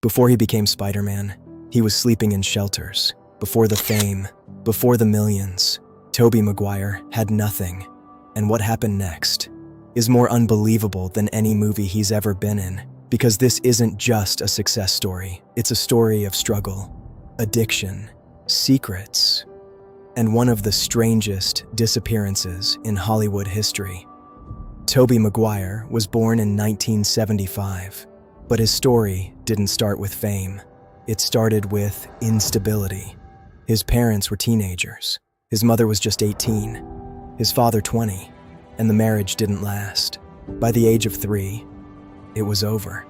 Before he became Spider-Man, he was sleeping in shelters. Before the fame, before the millions, Tobey Maguire had nothing. And what happened next is more unbelievable than any movie he's ever been in, because this isn't just a success story. It's a story of struggle, addiction, secrets, and one of the strangest disappearances in Hollywood history. Tobey Maguire was born in 1975, but his story didn't start with fame. It started with instability. His parents were teenagers. His mother was just 18, his father 20, and the marriage didn't last. By the age of 3, it was over.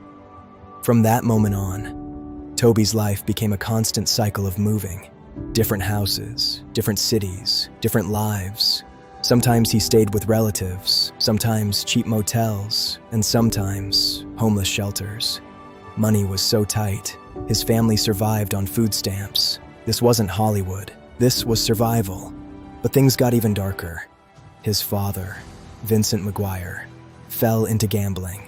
From that moment on, Tobey's life became a constant cycle of moving. Different houses, different cities, different lives. Sometimes he stayed with relatives, sometimes cheap motels, and sometimes homeless shelters. Money was so tight, his family survived on food stamps. This wasn't Hollywood, this was survival. But things got even darker. His father, Vincent Maguire, fell into gambling,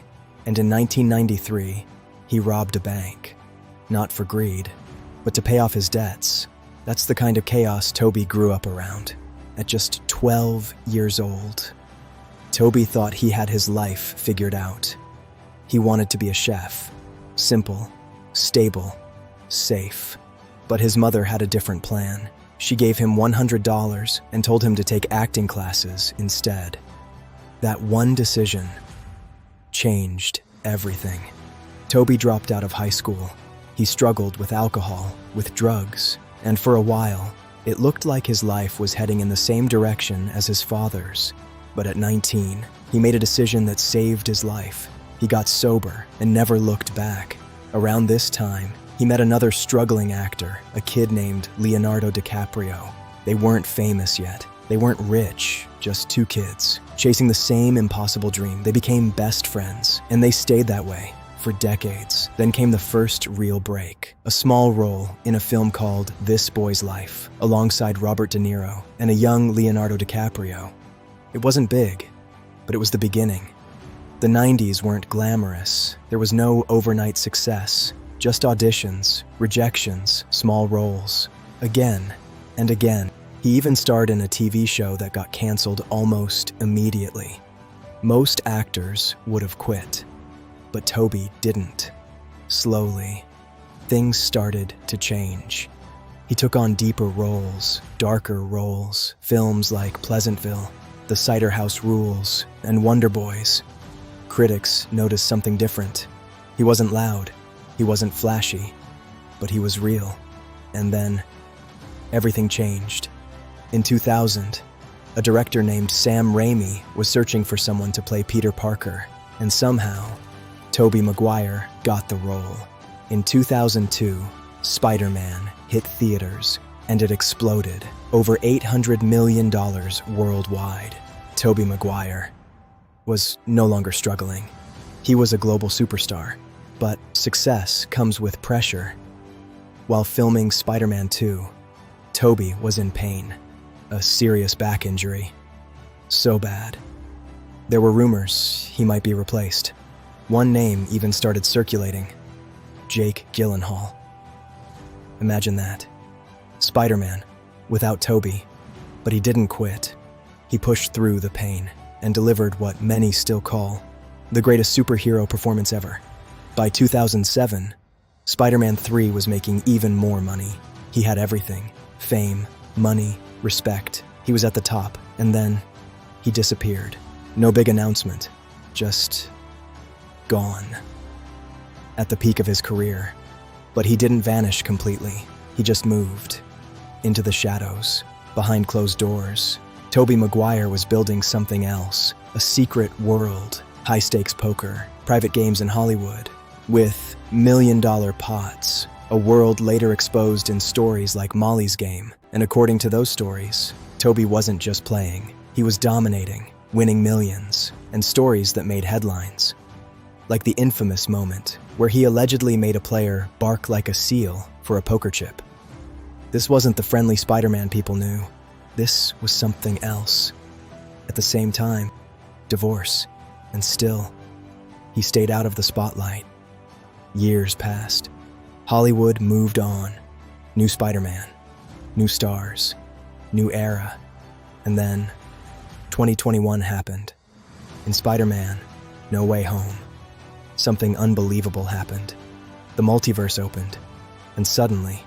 and in 1993, he robbed a bank. Not for greed, but to pay off his debts. That's the kind of chaos Tobey grew up around. At just 12 years old, Tobey thought he had his life figured out. He wanted to be a chef. Simple, stable, safe. But his mother had a different plan. She gave him $100 and told him to take acting classes instead. That one decision changed everything. Tobey dropped out of high school. He struggled with alcohol, with drugs, and for a while, it looked like his life was heading in the same direction as his father's. But at 19, he made a decision that saved his life. He got sober and never looked back. Around this time, he met another struggling actor, a kid named Leonardo DiCaprio. They weren't famous yet. They weren't rich, just two kids, chasing the same impossible dream. They became best friends, and they stayed that way for decades. Then came the first real break, a small role in a film called This Boy's Life, alongside Robert De Niro and a young Leonardo DiCaprio. It wasn't big, but it was the beginning. The 90s weren't glamorous. There was no overnight success, just auditions, rejections, small roles. Again and again. He even starred in a TV show that got canceled almost immediately. Most actors would have quit, but Tobey didn't. Slowly, things started to change. He took on deeper roles, darker roles, films like Pleasantville, The Cider House Rules, and Wonder Boys. Critics noticed something different. He wasn't loud, he wasn't flashy, but he was real. And then, everything changed. In 2000, a director named Sam Raimi was searching for someone to play Peter Parker, and somehow, Tobey Maguire got the role. In 2002, Spider-Man hit theaters, and it exploded. Over $800 million worldwide. Tobey Maguire was no longer struggling. He was a global superstar, but success comes with pressure. While filming Spider-Man 2, Tobey was in pain, a serious back injury. So bad. There were rumors he might be replaced. One name even started circulating: Jake Gyllenhaal. Imagine that. Spider-Man, without Tobey. But he didn't quit. He pushed through the pain and delivered what many still call the greatest superhero performance ever. By 2007, Spider-Man 3 was making even more money. He had everything: fame, money, respect. He was at the top, and then he disappeared. No big announcement, just gone. At the peak of his career. But he didn't vanish completely. He just moved into the shadows, behind closed doors. Tobey Maguire was building something else, a secret world, high-stakes poker, private games in Hollywood, with million-dollar pots, a world later exposed in stories like Molly's Game. And according to those stories, Tobey wasn't just playing, he was dominating, winning millions, and stories that made headlines. Like the infamous moment where he allegedly made a player bark like a seal for a poker chip. This wasn't the friendly Spider-Man people knew. This was something else. At the same time, divorce, and still, he stayed out of the spotlight. Years passed, Hollywood moved on. New Spider-Man, new stars, new era. And then 2021 happened. In Spider-Man, No Way Home, something unbelievable happened. The multiverse opened, and suddenly,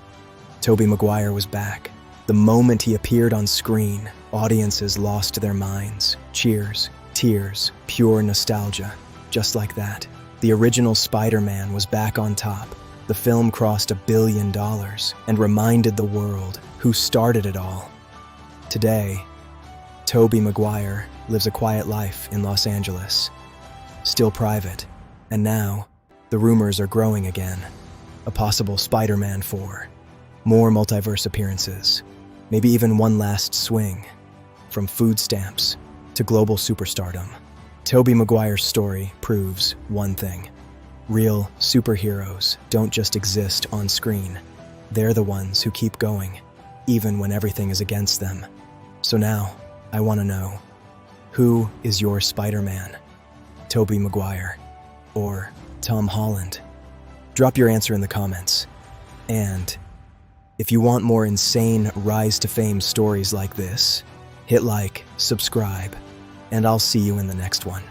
Tobey Maguire was back. The moment he appeared on screen, audiences lost their minds. Cheers, tears, pure nostalgia. Just like that, the original Spider-Man was back on top. The film crossed $1 billion and reminded the world who started it all. Today, Tobey Maguire lives a quiet life in Los Angeles, still private, and now the rumors are growing again. A possible Spider-Man 4, more multiverse appearances, maybe even one last swing, from food stamps to global superstardom. Tobey Maguire's story proves one thing. Real superheroes don't just exist on screen. They're the ones who keep going, even when everything is against them. So now, I want to know, who is your Spider-Man? Tobey Maguire or Tom Holland? Drop your answer in the comments. And if you want more insane rise to fame stories like this, hit like, subscribe, and I'll see you in the next one.